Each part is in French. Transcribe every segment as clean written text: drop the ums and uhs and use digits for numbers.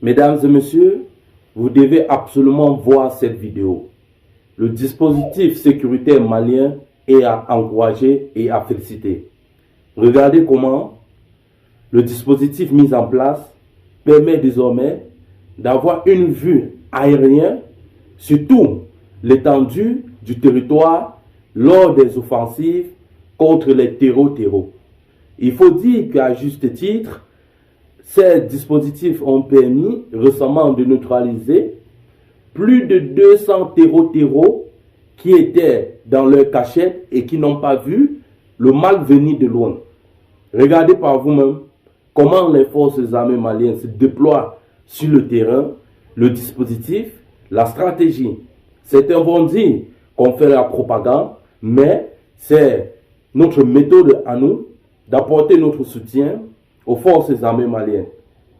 Mesdames et messieurs, vous devez absolument voir cette vidéo. Le dispositif sécuritaire malien est à encourager et à féliciter. Regardez comment le dispositif mis en place permet désormais d'avoir une vue aérienne sur tout l'étendue du territoire lors des offensives contre les terreaux. Il faut dire qu'à juste titre, ces dispositifs ont permis récemment de neutraliser plus de 200 terreaux qui étaient dans leur cachette et qui n'ont pas vu le mal venir de loin. Regardez par vous-même comment les forces armées maliennes se déploient sur le terrain, le dispositif, la stratégie. Certains vont dire qu'on fait la propagande, mais c'est notre méthode à nous d'apporter notre soutien aux forces armées maliennes.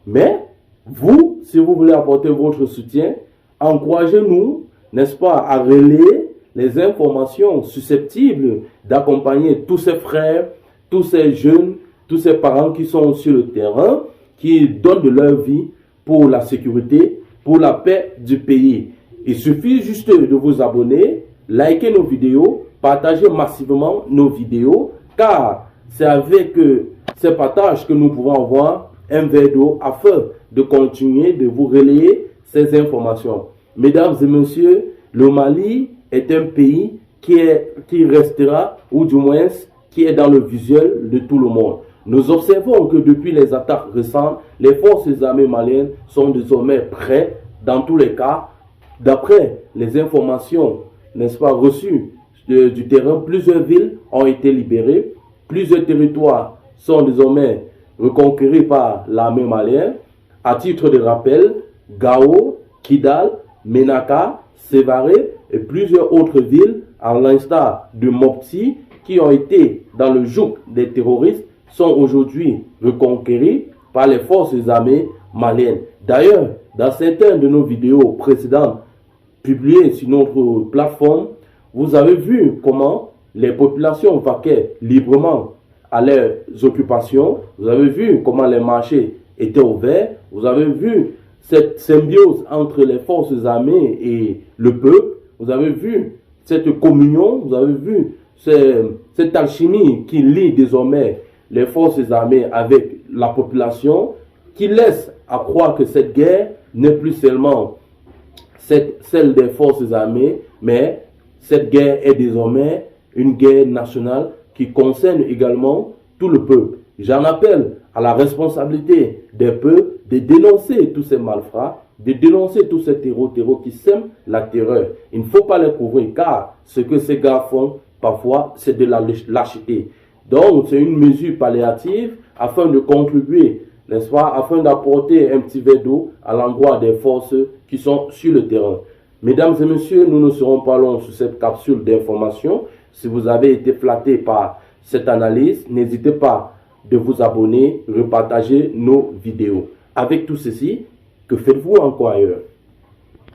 Mais vous, si vous voulez apporter votre soutien, encouragez-nous, n'est-ce pas, à relayer les informations susceptibles d'accompagner tous ces frères, tous ces jeunes, tous ces parents qui sont sur le terrain, qui donnent de leur vie pour la sécurité, pour la paix du pays. Il suffit juste de vous abonner, liker nos vidéos, partager massivement nos vidéos, car c'est avec ces partages que nous pouvons avoir un verre d'eau afin de continuer de vous relayer ces informations. Mesdames et messieurs, le Mali est un pays qui restera, ou du moins qui est dans le visuel de tout le monde. Nous observons que depuis les attaques récentes, les forces armées maliennes sont désormais prêtes dans tous les cas. D'après les informations, n'est-ce pas, reçues du terrain, plusieurs villes ont été libérées, plusieurs territoires sont désormais reconquéris par l'armée malienne. À titre de rappel, Gao, Kidal, Menaka, Sévaré et plusieurs autres villes, à l'instar de Mopti, qui ont été dans le joug des terroristes, sont aujourd'hui reconquéris par les forces armées maliennes. D'ailleurs, dans certaines de nos vidéos précédentes publiées sur notre plateforme, vous avez vu comment les populations vaquaient librement à leurs occupations. Vous avez vu comment les marchés étaient ouverts. Vous avez vu cette symbiose entre les forces armées et le peuple. Vous avez vu cette communion. Vous avez vu cette alchimie qui lie désormais les forces armées avec la population, qui laisse à croire que cette guerre n'est plus seulement celle des forces armées, mais cette guerre est désormais une guerre nationale qui concerne également tout le peuple. J'en appelle à la responsabilité des peuples de dénoncer tous ces malfrats, de dénoncer tous ces terreaux qui sèment la terreur. Il ne faut pas les couvrir, car ce que ces gars font, parfois, c'est de la lâcheté. Donc, c'est une mesure palliative afin de contribuer, n'est-ce pas, afin d'apporter un petit verre d'eau à l'endroit des forces qui sont sur le terrain. Mesdames et messieurs, nous ne serons pas longs sur cette capsule d'information. Si vous avez été flatté par cette analyse, n'hésitez pas de vous abonner, repartager nos vidéos. Avec tout ceci, que faites-vous encore ailleurs?